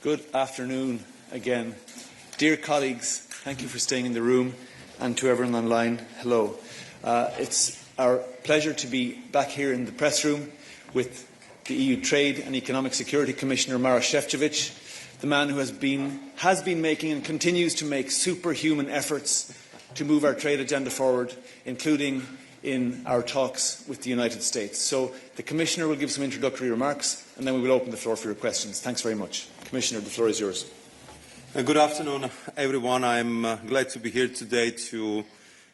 Good afternoon again. Dear colleagues, thank you for staying in the room, and to everyone online, hello. It's our pleasure to be back here in the press room with the EU Trade and Economic Security Commissioner Maros Sefcovic, the man who has been making and continues to make superhuman efforts to move our trade agenda forward, including in our talks with the United States. So the Commissioner will give some introductory remarks, and then we will open the floor for your questions. Thanks very much. Commissioner, the floor is yours. Good afternoon, everyone. I'm glad to be here today to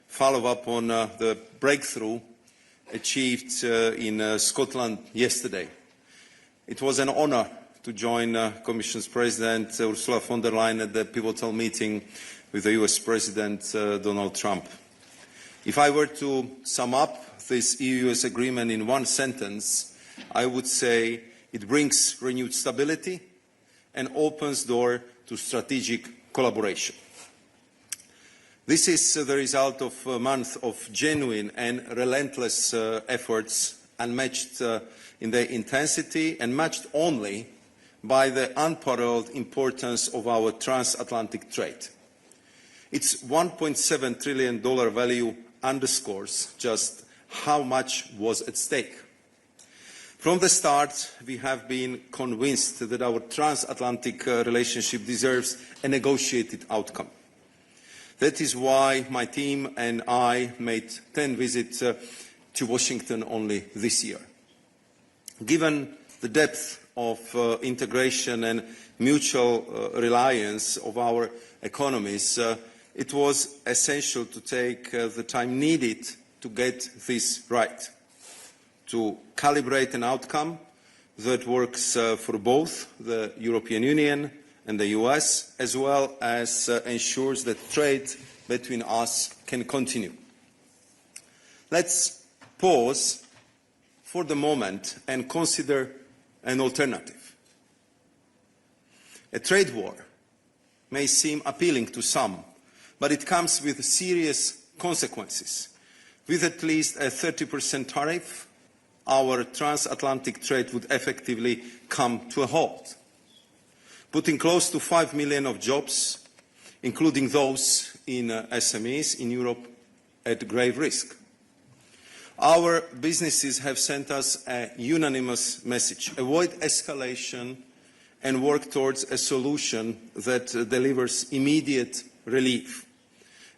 follow up on the breakthrough achieved in Scotland yesterday. It was an honour to join Commission's President Ursula von der Leyen at the pivotal meeting with the US President Donald Trump. If I were to sum up this EU-US agreement in one sentence, I would say it brings renewed stability and opens the door to strategic collaboration. This is the result of a month of genuine and relentless efforts, unmatched in their intensity and matched only by the unparalleled importance of our transatlantic trade. Its $1.7 trillion value underscores just how much was at stake. From the start, we have been convinced that our transatlantic relationship deserves a negotiated outcome. That is why my team and I made 10 visits to Washington only this year. Given the depth of integration and mutual reliance of our economies, it was essential to take the time needed to get this right, to calibrate an outcome that works for both the European Union and the US, as well as ensures that trade between us can continue. Let's pause for the moment and consider an alternative. A trade war may seem appealing to some, but it comes with serious consequences. With at least a 30% tariff, our transatlantic trade would effectively come to a halt, putting close to 5 million of jobs, including those in SMEs in Europe, at grave risk. Our businesses have sent us a unanimous message: avoid escalation and work towards a solution that delivers immediate relief.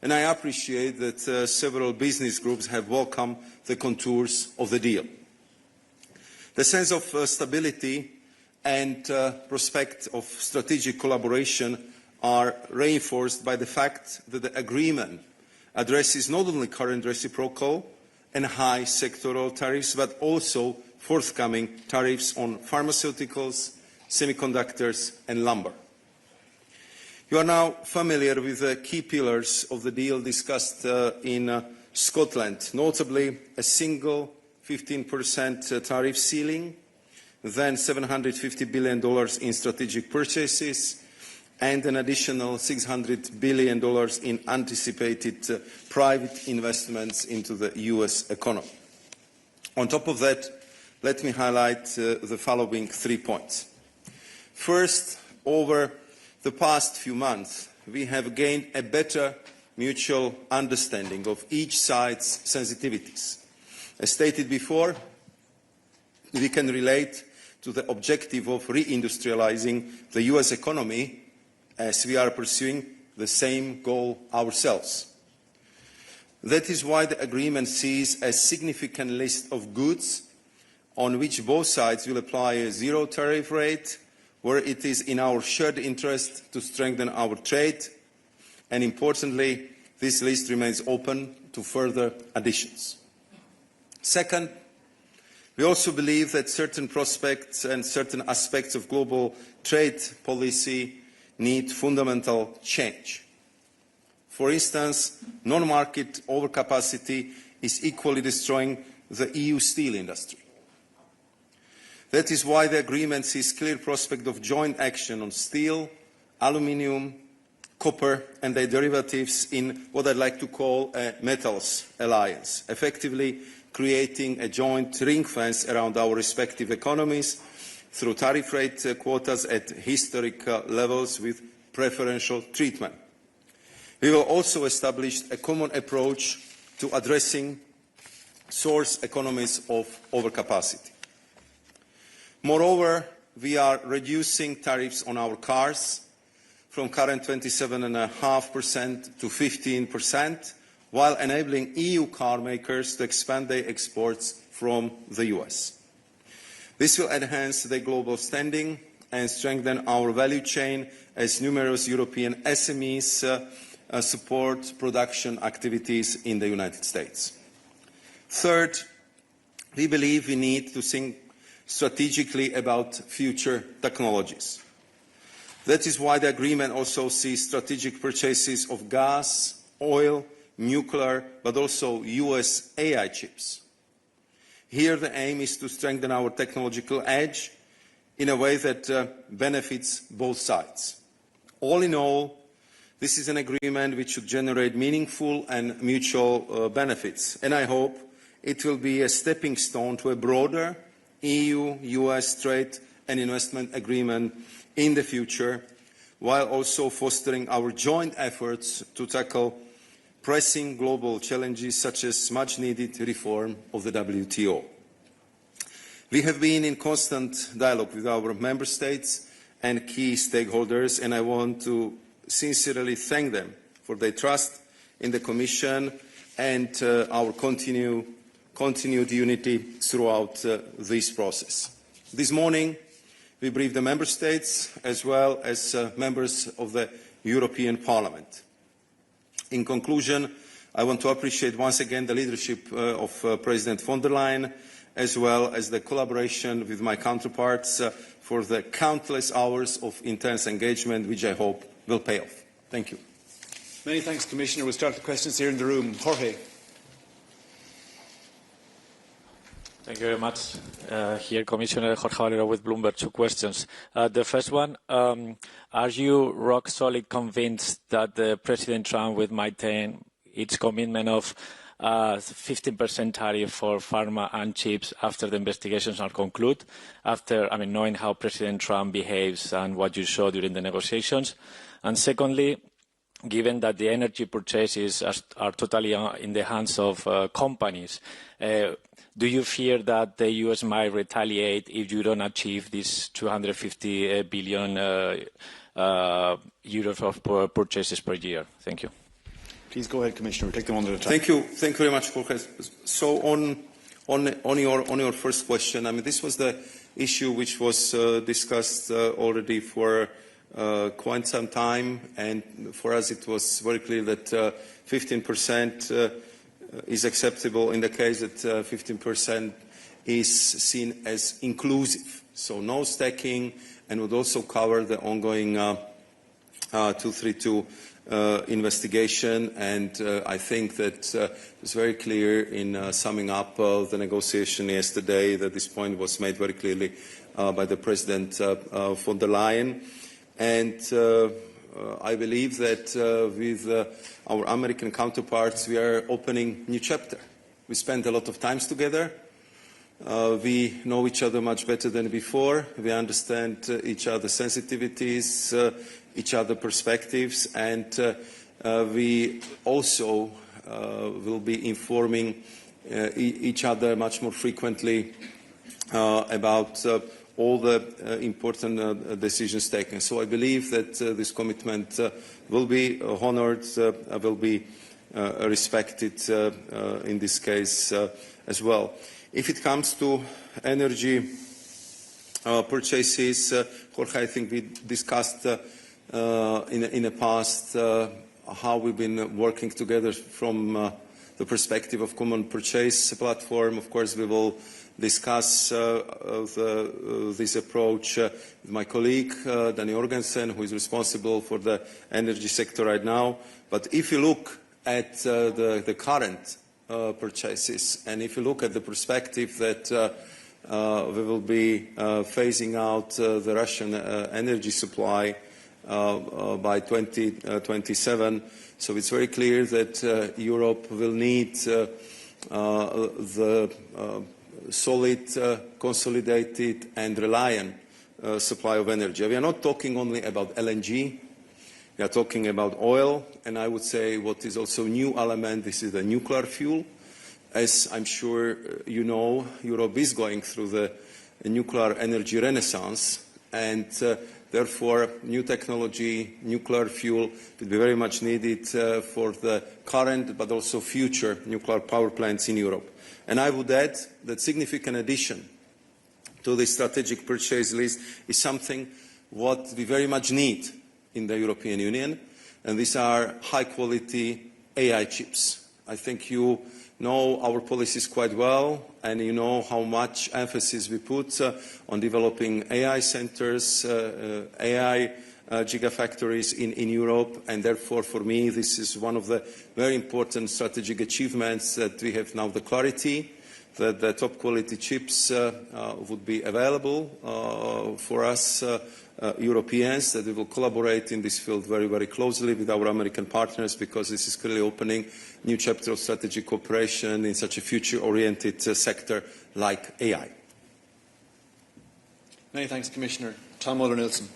And I appreciate that several business groups have welcomed the contours of the deal. The sense of stability and prospect of strategic collaboration are reinforced by the fact that the agreement addresses not only current reciprocal and high sectoral tariffs, but also forthcoming tariffs on pharmaceuticals, semiconductors and lumber. You are now familiar with the key pillars of the deal discussed in Scotland, notably a single 15% tariff ceiling, then $750 billion in strategic purchases, and an additional $600 billion in anticipated private investments into the US economy. On top of that, let me highlight the following 3 points. First, over the past few months, we have gained a better mutual understanding of each side's sensitivities. As stated before, we can relate to the objective of reindustrializing the US economy as we are pursuing the same goal ourselves. That is why the agreement sees a significant list of goods on which both sides will apply a zero tariff rate, where it is in our shared interest to strengthen our trade, and importantly, this list remains open to further additions. Second, we also believe that certain prospects and certain aspects of global trade policy need fundamental change. For instance, non-market overcapacity is equally destroying the EU steel industry. That is why the agreement sees clear prospect of joint action on steel, aluminium, copper and their derivatives in what I'd like to call a metals alliance, effectively creating a joint ring fence around our respective economies through tariff rate quotas at historic levels with preferential treatment. We will also establish a common approach to addressing source economies of overcapacity. Moreover, we are reducing tariffs on our cars from current 27.5% to 15%, while enabling EU car makers to expand their exports from the US. This will enhance their global standing and strengthen our value chain as numerous European SMEs support production activities in the United States. Third, we believe we need to think strategically about future technologies. That is why the agreement also sees strategic purchases of gas, oil, nuclear, but also US AI chips. Here the aim is to strengthen our technological edge in a way that benefits both sides. All in all, this is an agreement which should generate meaningful and mutual benefits, and I hope it will be a stepping stone to a broader EU-US trade and investment agreement in the future, while also fostering our joint efforts to tackle pressing global challenges such as much-needed reform of the WTO. We have been in constant dialogue with our member states and key stakeholders, and I want to sincerely thank them for their trust in the Commission and our continued unity throughout this process. This morning, we briefed the member states as well as members of the European Parliament. In conclusion, I want to appreciate once again the leadership of President von der Leyen, as well as the collaboration with my counterparts for the countless hours of intense engagement, which I hope will pay off. Thank you. Many thanks, Commissioner. We'll start the questions here in the room. Jorge. Thank you very much. Here, Commissioner Jorge Valero with Bloomberg. 2 questions. The first one, are you rock solid convinced that President Trump will maintain its commitment of 15% tariff for pharma and chips after the investigations are concluded, knowing how President Trump behaves and what you saw during the negotiations? And secondly, given that the energy purchases are totally in the hands of companies, do you fear that the US might retaliate if you don't achieve this 250 billion euros of purchases per year? Thank you. Please go ahead, Commissioner. We'll take them one at a time. Thank you. Thank you very much, Jorge. So on your first question, this was the issue which was discussed already for quite some time, and for us it was very clear that 15% is acceptable in the case that 15% is seen as inclusive. So no stacking, and would also cover the ongoing 232 investigation. And I think that it's very clear in summing up the negotiation yesterday that this point was made very clearly by the President von der Leyen. And I believe that with our American counterparts, we are opening a new chapter. We spent a lot of time together. We know each other much better than before. We understand each other's sensitivities, each other's perspectives, and we also will be informing each other much more frequently about all the important decisions taken. So I believe that this commitment will be honoured, will be respected in this case as well. If it comes to energy purchases, Jorge, I think we discussed in the past how we've been working together from the perspective of common purchase platform. Of course, we will discuss this approach with my colleague, Danny Jorgensen, who is responsible for the energy sector right now. But if you look at the current purchases, and if you look at the perspective that we will be phasing out the Russian energy supply by 2027, so it's very clear that Europe will need the solid, consolidated and reliant supply of energy. We are not talking only about LNG. We are talking about oil, and I would say what is also a new element, this is the nuclear fuel. As I'm sure you know, Europe is going through the nuclear energy renaissance, and therefore new technology, nuclear fuel will be very much needed for the current but also future nuclear power plants in Europe. And I would add that significant addition to the strategic purchase list is something what we very much need in the European Union, and these are high-quality AI chips. I think you know our policies quite well, and you know how much emphasis we put on developing AI centers, AI gigafactories in Europe, and therefore for me this is one of the very important strategic achievements that we have now the clarity that the top quality chips would be available for us Europeans, that we will collaborate in this field very, very closely with our American partners, because this is clearly opening a new chapter of strategic cooperation in such a future-oriented sector like AI. Many thanks, Commissioner. Tom Muller-Nielsen.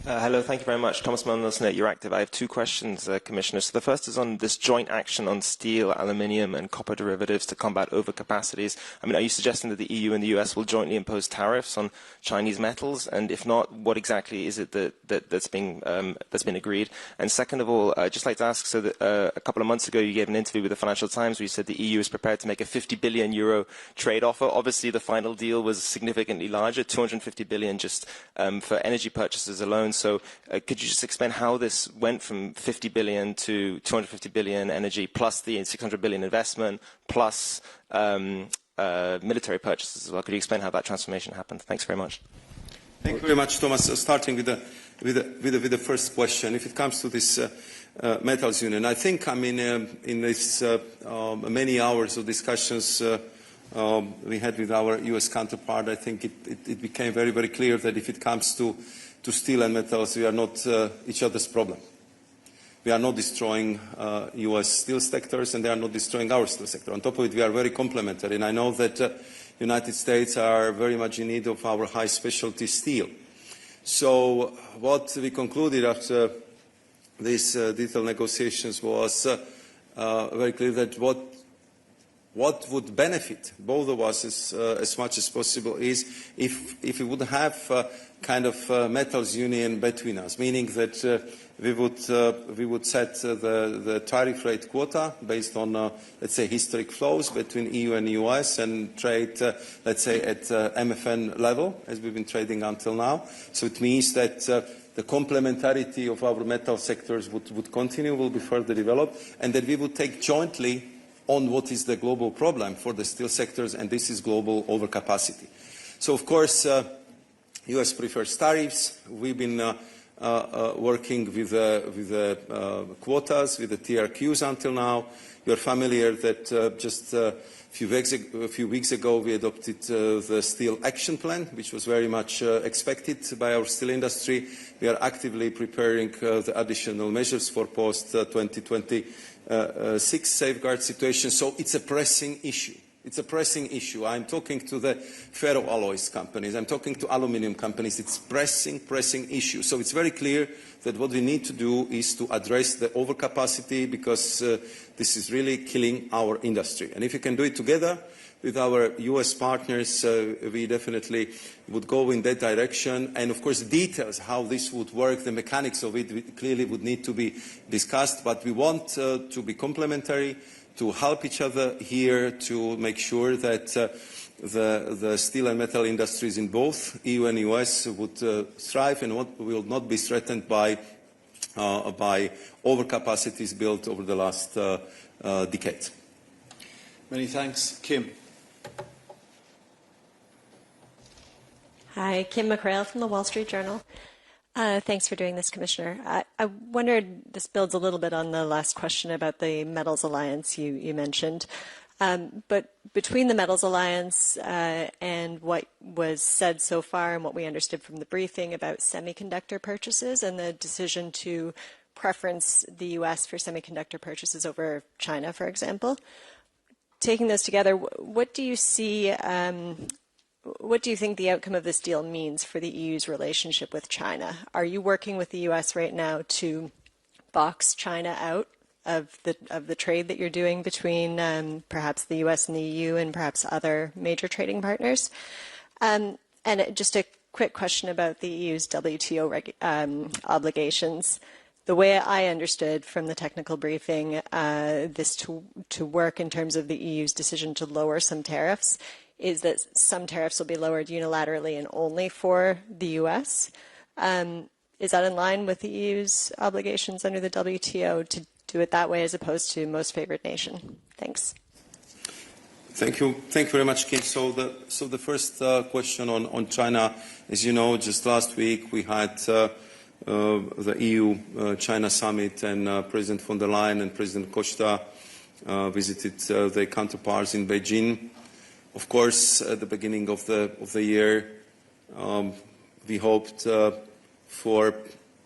Hello, thank you very much. Thomas Muller-Nielsen at Euractiv. I have two questions, Commissioner. So the first is on this joint action on steel, aluminium and copper derivatives to combat overcapacities. I mean, are you suggesting that the EU and the US will jointly impose tariffs on Chinese metals? And if not, what exactly is it that's been agreed? And second of all, I'd just like to ask, so that a couple of months ago you gave an interview with the Financial Times where you said the EU is prepared to make a 50 billion euro trade offer. Obviously, the final deal was significantly larger, 250 billion just for energy purchases alone. So could you just explain how this went from 50 billion to 250 billion energy plus the 600 billion investment plus military purchases as well? Could you explain how that transformation happened? Thanks very much. Thank you very much, Thomas. Starting with the first question, if it comes to this metals union, I think, I mean, in this many hours of discussions we had with our US counterpart, I think it became very, very clear that if it comes to steel and metals, we are not each other's problem. We are not destroying US steel sectors, and they are not destroying our steel sector. On top of it, we are very complementary, and I know that United States are very much in need of our high specialty steel. So what we concluded after these detailed negotiations was very clear that what would benefit both of us as much as possible is if we would have kind of metals union between us, meaning that we would set the tariff rate quota based on, let's say, historic flows between EU and US and trade, let's say, at MFN level, as we've been trading until now. So it means that the complementarity of our metal sectors would continue, will be further developed, and that we would take jointly on what is the global problem for the steel sectors, and this is global overcapacity. So, of course, US prefers tariffs. We've been working with the quotas, with the TRQs until now. You are familiar that just a few weeks ago we adopted the Steel Action Plan, which was very much expected by our steel industry. We are actively preparing the additional measures for post-2026 safeguard situation. So it's a pressing issue. It's a pressing issue. I'm talking to the ferroalloys companies. I'm talking to aluminium companies. It's pressing issue. So it's very clear that what we need to do is to address the overcapacity, because this is really killing our industry. And if we can do it together with our US partners, we definitely would go in that direction. And of course, the details, how this would work, the mechanics of it clearly would need to be discussed. But we want to be complementary, to help each other here, to make sure that the steel and metal industries in both EU and US would thrive and will not be threatened by overcapacities built over the last decade. Many thanks. Kim. Hi, Kim McCrail from the Wall Street Journal. Thanks for doing this, Commissioner. I wondered, this builds a little bit on the last question about the Metals Alliance you mentioned. But between the Metals Alliance and what was said so far and what we understood from the briefing about semiconductor purchases and the decision to preference the US for semiconductor purchases over China, for example, taking those together, what do you see? What do you think the outcome of this deal means for the EU's relationship with China? Are you working with the US right now to box China out of the trade that you're doing between perhaps the US and the EU and perhaps other major trading partners? And just a quick question about the EU's WTO obligations. The way I understood from the technical briefing, this to work in terms of the EU's decision to lower some tariffs is that some tariffs will be lowered unilaterally and only for the US. Is that in line with the EU's obligations under the WTO to do it that way as opposed to most favored nation? Thanks. Thank you very much, Kim. So the first question on China, as you know, just last week we had the EU-China summit, and President von der Leyen and President Costa visited their counterparts in Beijing. Of course, at the beginning of the year, we hoped for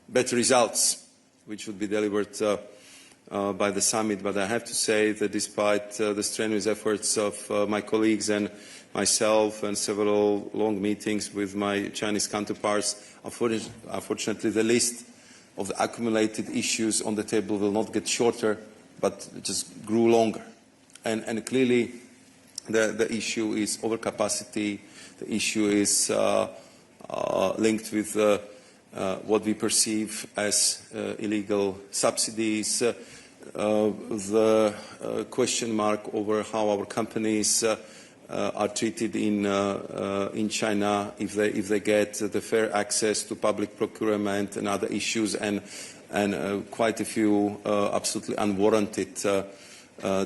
better results, which would be delivered by the summit. But I have to say that despite the strenuous efforts of my colleagues and myself and several long meetings with my Chinese counterparts, unfortunately the list of the accumulated issues on the table will not get shorter, but it just grew longer. And clearly the issue is overcapacity. The issue is linked with what we perceive as illegal subsidies, the question mark over how our companies are treated in China if they get the fair access to public procurement and other issues, and quite a few absolutely unwarranted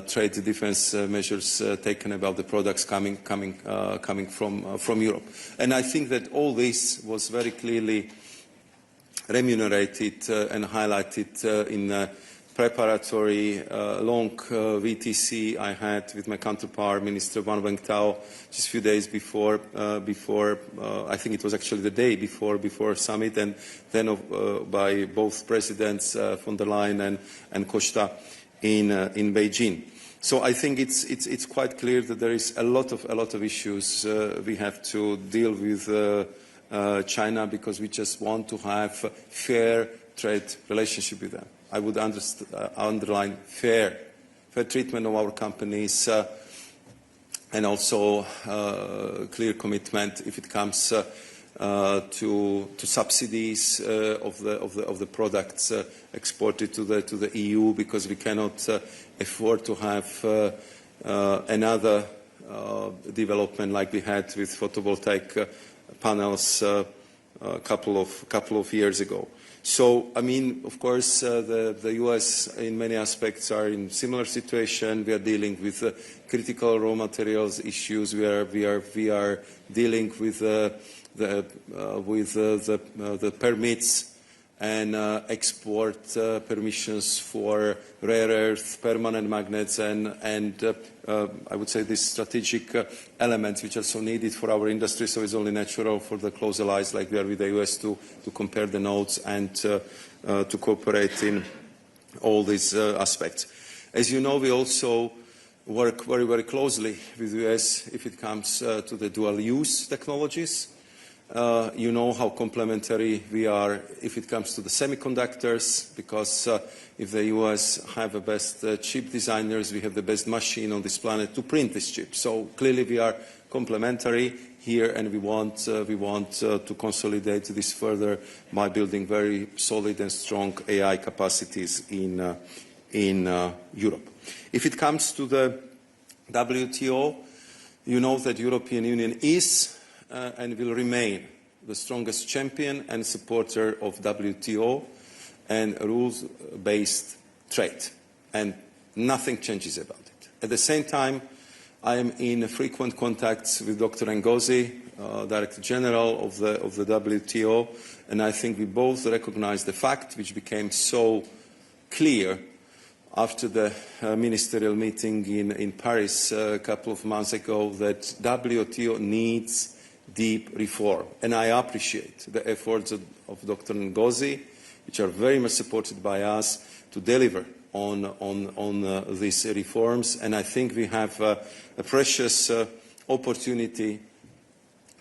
trade defense measures taken about the products coming from Europe. And I think that all this was very clearly remunerated and highlighted in preparatory long VTC I had with my counterpart, Minister Wang Wentao, just a few days before I think it was actually the day before summit, and then by both presidents von der Leyen and Costa in Beijing. So I think it's quite clear that there is a lot of issues we have to deal with China, because we just want to have a fair trade relationship with them. I would underline fair treatment of our companies, and also clear commitment if it comes to subsidies of the products exported to the EU, because we cannot afford to have another development like we had with photovoltaic panels a couple of years ago. So, I mean, of course, the US in many aspects are in similar situation. We are dealing with critical raw materials issues. We are dealing with the permits and export permissions for rare earth, permanent magnets, and I would say these strategic elements which are so needed for our industry. So it's only natural for the close allies like we are with the US to compare the notes and to cooperate in all these aspects. As you know, we also work very, very closely with the US if it comes to the dual-use technologies. You know how complementary we are if it comes to the semiconductors, because if the US have the best chip designers, we have the best machine on this planet to print this chip. So clearly we are complementary here, and we want to consolidate this further by building very solid and strong AI capacities in Europe. If it comes to the WTO, you know that the European Union is and will remain the strongest champion and supporter of WTO and rules-based trade, and nothing changes about it. At the same time, I am in frequent contacts with Dr. Ngozi, Director General of the WTO, and I think we both recognize the fact, which became so clear after the ministerial meeting in Paris a couple of months ago, that WTO needs deep reform. And I appreciate the efforts of Dr. Ngozi, which are very much supported by us, to deliver on these reforms, and I think we have a precious opportunity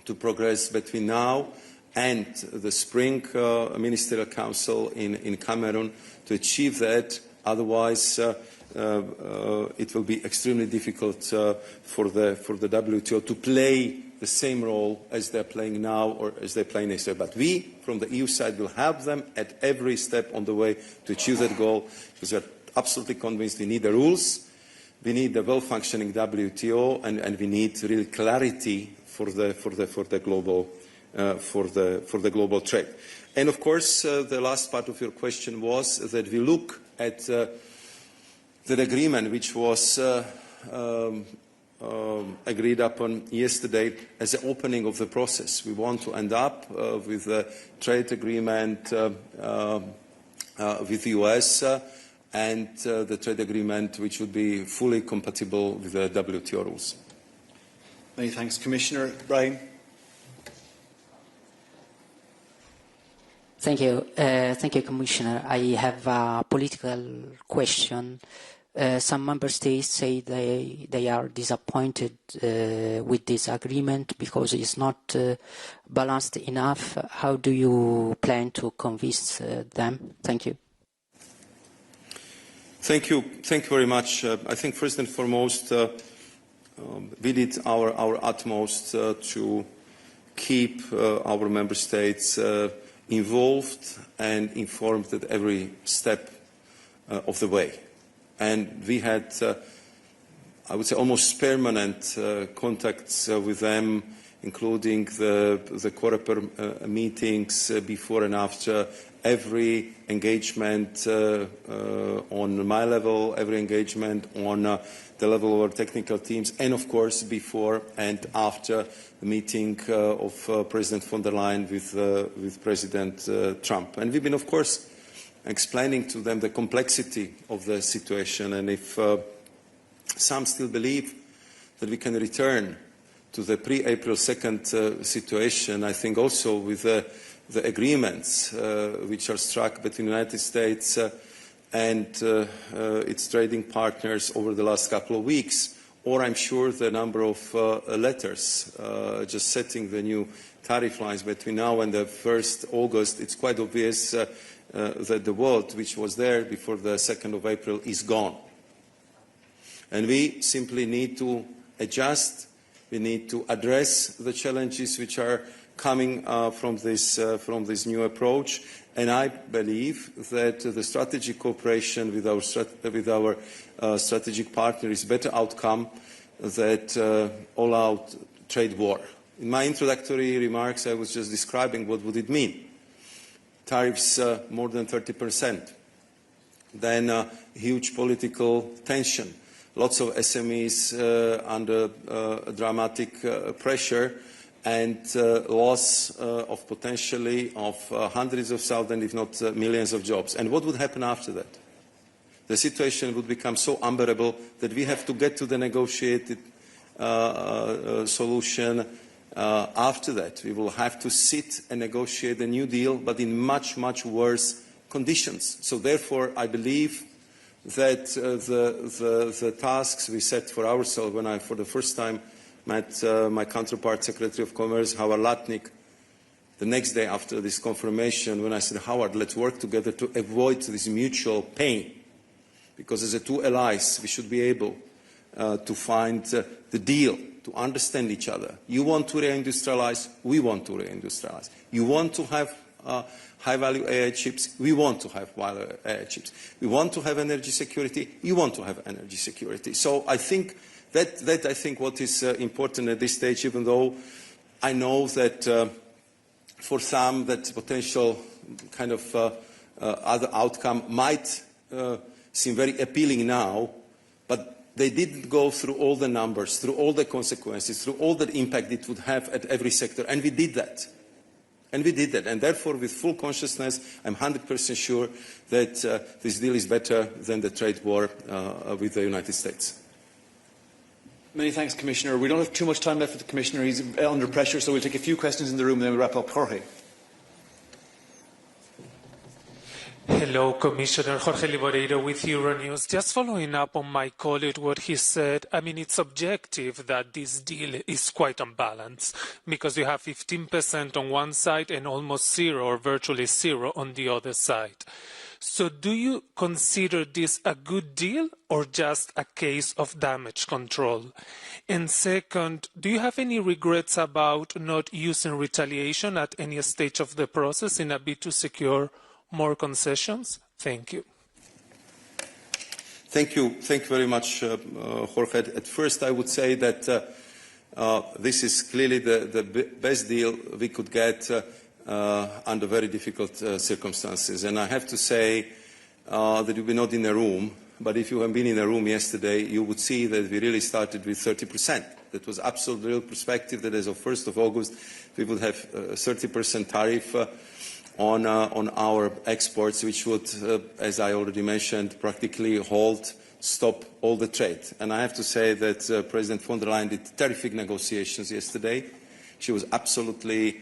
to progress between now and the spring Ministerial Council in Cameroon to achieve that. Otherwise, it will be extremely difficult for the WTO to play the same role as they're playing now or as they play next year. But we, from the EU side, will help them at every step on the way to achieve that goal, because we are absolutely convinced we need the rules, we need a well-functioning WTO, and we need really clarity for the global trade. And of course, the last part of your question was that we look at that agreement which was agreed upon yesterday as the opening of the process. We want to end up with a trade agreement with the US and the trade agreement which would be fully compatible with the WTO rules. Many thanks, Commissioner. Brian. Thank you, Commissioner. I have a political question. Some member states say they are disappointed with this agreement because it's not balanced enough. How do you plan to convince them? Thank you. Thank you very much. I think first and foremost, we did our utmost to keep our member states involved and informed at every step of the way. And we had, I would say, almost permanent contacts with them, including the Coreper meetings before and after, every engagement on my level, every engagement on the level of our technical teams, and of course before and after the meeting of President von der Leyen with President Trump. And we've been, of course, explaining to them the complexity of the situation, and if some still believe that we can return to the pre-April 2nd situation, I think also with the agreements which are struck between the United States and its trading partners over the last couple of weeks, or I'm sure the number of letters just setting the new tariff lines between now and the 1st August, it's quite obvious that the world which was there before the 2nd of April is gone. And we simply need to adjust, we need to address the challenges which are coming from this new approach, and I believe that the strategic cooperation with our strategic partner is a better outcome than all-out trade war. In my introductory remarks, I was just describing what would it mean. Tariffs more than 30%, then huge political tension, lots of SMEs under dramatic pressure, and loss of potentially of hundreds of thousands, if not millions of jobs. And what would happen after that? The situation would become so unbearable that we have to get to the negotiated solution. After that, we will have to sit and negotiate a new deal, but in much, much worse conditions. So therefore, I believe that the tasks we set for ourselves when I, for the first time, met my counterpart, Secretary of Commerce, Howard Lutnick, the next day after this confirmation, when I said, Howard, let's work together to avoid this mutual pain. Because as the two allies, we should be able to find the deal, to understand each other. You want to reindustrialize, we want to reindustrialize. You want to have high-value AI chips, we want to have high-value AI chips. We want to have energy security, you want to have energy security. So I think that I think what is important at this stage, even though I know that for some that potential kind of other outcome might seem very appealing now, but they didn't go through all the numbers, through all the consequences, through all the impact it would have at every sector, and we did that. And we did that, and therefore, with full consciousness, I'm 100% sure that this deal is better than the trade war with the United States. Many thanks, Commissioner. We don't have too much time left for the Commissioner. He's under pressure, so we'll take a few questions in the room and then we'll wrap up. Jorge. Hello, Commissioner Jorge Liboreiro with Euronews. Just following up on my colleague, what he said, I mean, it's objective that this deal is quite unbalanced because you have 15% on one side and almost zero or virtually zero on the other side. So do you consider this a good deal or just a case of damage control? And second, do you have any regrets about not using retaliation at any stage of the process in a bid to secure more concessions? Thank you. Thank you very much, Jorge. At first, I would say that this is clearly the best deal we could get under very difficult circumstances. And I have to say that you were not in a room, but if you have been in a room yesterday, you would see that we really started with 30%. That was absolute real perspective that as of 1st of August, we would have a 30% tariff on our exports, which would, as I already mentioned, practically stop all the trade. And I have to say that President von der Leyen did terrific negotiations yesterday. She was absolutely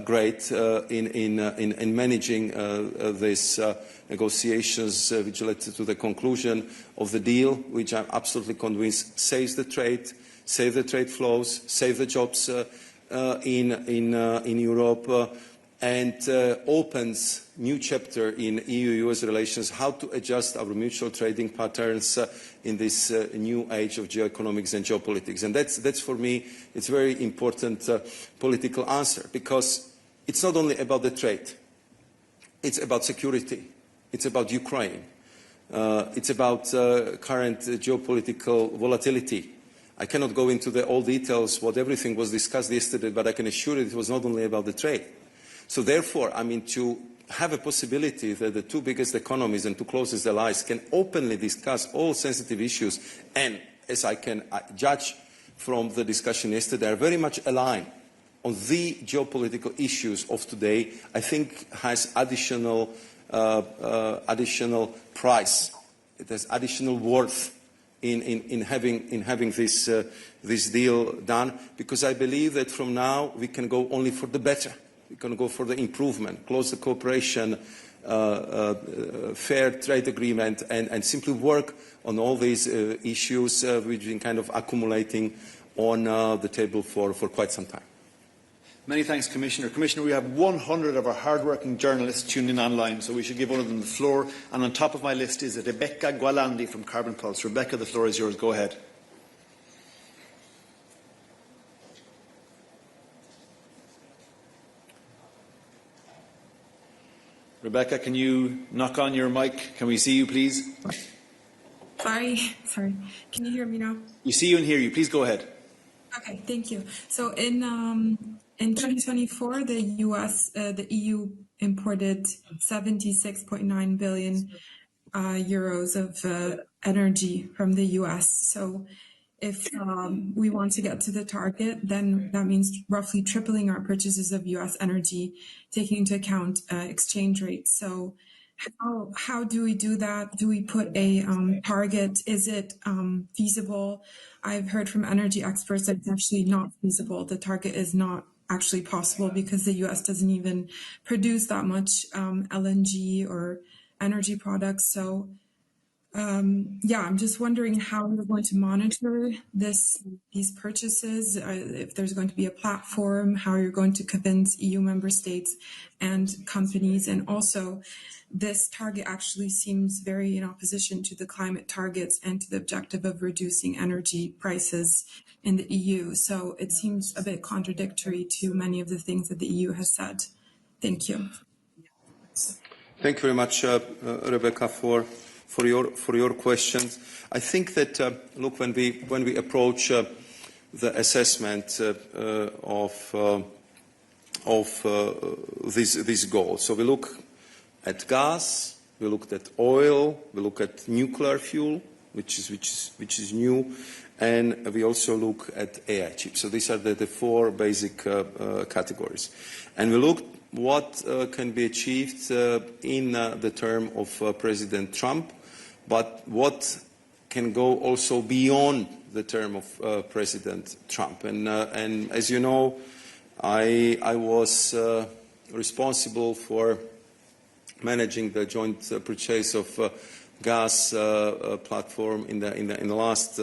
great in managing these negotiations, which led to the conclusion of the deal, which I'm absolutely convinced saves the trade flows, save the jobs in Europe, and opens new chapter in EU-US relations, how to adjust our mutual trading patterns in this new age of geoeconomics and geopolitics. And that's for me, it's a very important political answer, because it's not only about the trade, it's about security, it's about Ukraine, it's about current geopolitical volatility. I cannot go into all details what everything was discussed yesterday, but I can assure you it was not only about the trade. So therefore, I mean, to have a possibility that the two biggest economies and two closest allies can openly discuss all sensitive issues, and as I can judge from the discussion yesterday, are very much aligned on the geopolitical issues of today, I think has additional price. It has additional worth in having this deal done, because I believe that from now we can go only for the better. We can go for the improvement, close the cooperation, fair trade agreement, and simply work on all these issues which have been kind of accumulating on the table for quite some time. Many thanks, Commissioner. Commissioner, we have 100 of our hard-working journalists tuned in online, so we should give one of them the floor. And on top of my list is Rebecca Gualandi from Carbon Pulse. Rebecca, the floor is yours. Go ahead. Rebecca, can you knock on your mic? Can we see you, please? Sorry. Can you hear me now? We see you and hear you. Please go ahead. Okay, thank you. So in 2024, the EU imported 76.9 billion euros of energy from the US. So if we want to get to the target, then that means roughly tripling our purchases of US energy, taking into account exchange rates. So how do we do that? Do we put a target? Is it feasible? I've heard from energy experts that it's actually not feasible. The target is not actually possible because the US doesn't even produce that much LNG or energy products. So I'm just wondering how you're going to monitor these purchases, if there's going to be a platform, how you're going to convince EU member states and companies. And also, this target actually seems very in opposition to the climate targets and to the objective of reducing energy prices in the EU. So it seems a bit contradictory to many of the things that the EU has said. Thank you. Thank you very much, Rebecca, for your questions. I think that look, when we approach the assessment of this goal, so we look at gas, we looked at oil, we look at nuclear fuel, which is new, and we also look at AI chips. So these are the four basic categories, and we looked what can be achieved in the term of President Trump, but what can go also beyond the term of President Trump. And as you know, I was responsible for managing the joint purchase of gas platform in the last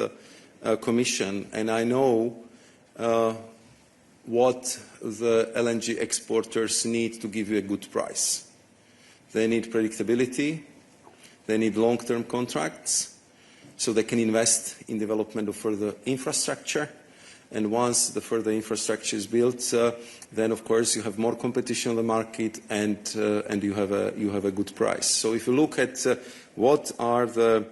Commission, and I know what the LNG exporters need to give you a good price. They need predictability, they need long-term contracts, so they can invest in development of further infrastructure. And once the further infrastructure is built, then of course you have more competition on the market, and you have a good price. So if you look at what are the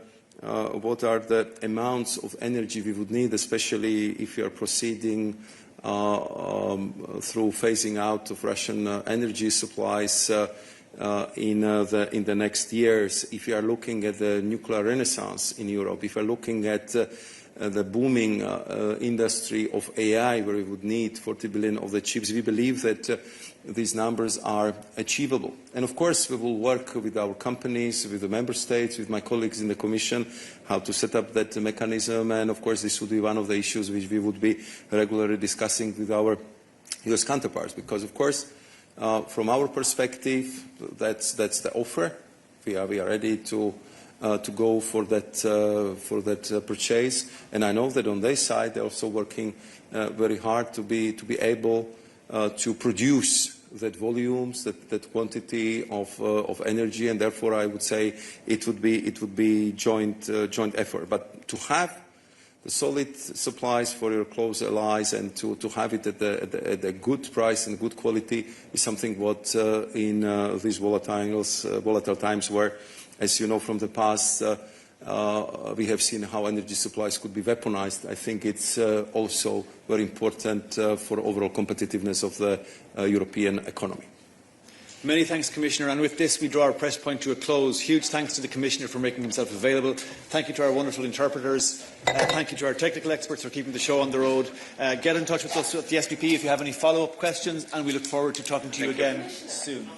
amounts of energy we would need, especially if you are proceeding through phasing out of Russian energy supplies in the next years, if you are looking at the nuclear renaissance in Europe, if you are looking at the booming industry of AI, where we would need 40 billion of the chips, we believe that these numbers are achievable. And of course, we will work with our companies, with the member states, with my colleagues in the Commission, how to set up that mechanism. And of course, this would be one of the issues which we would be regularly discussing with our US counterparts, because of course, from our perspective, that's the offer. We are ready to go for that purchase, and I know that on their side they're also working very hard to be able to produce that volumes, that quantity of energy, and therefore I would say it would be joint effort. But to have the solid supplies for your close allies and to have it at a good price and good quality is something what in these volatile times where, as you know from the past, we have seen how energy supplies could be weaponized. I think it's also very important for overall competitiveness of the European economy. Many thanks, Commissioner. And with this, we draw our press point to a close. Huge thanks to the Commissioner for making himself available. Thank you to our wonderful interpreters. Thank you to our technical experts for keeping the show on the road. Get in touch with us at the SPP if you have any follow-up questions, and we look forward to talking to you again soon.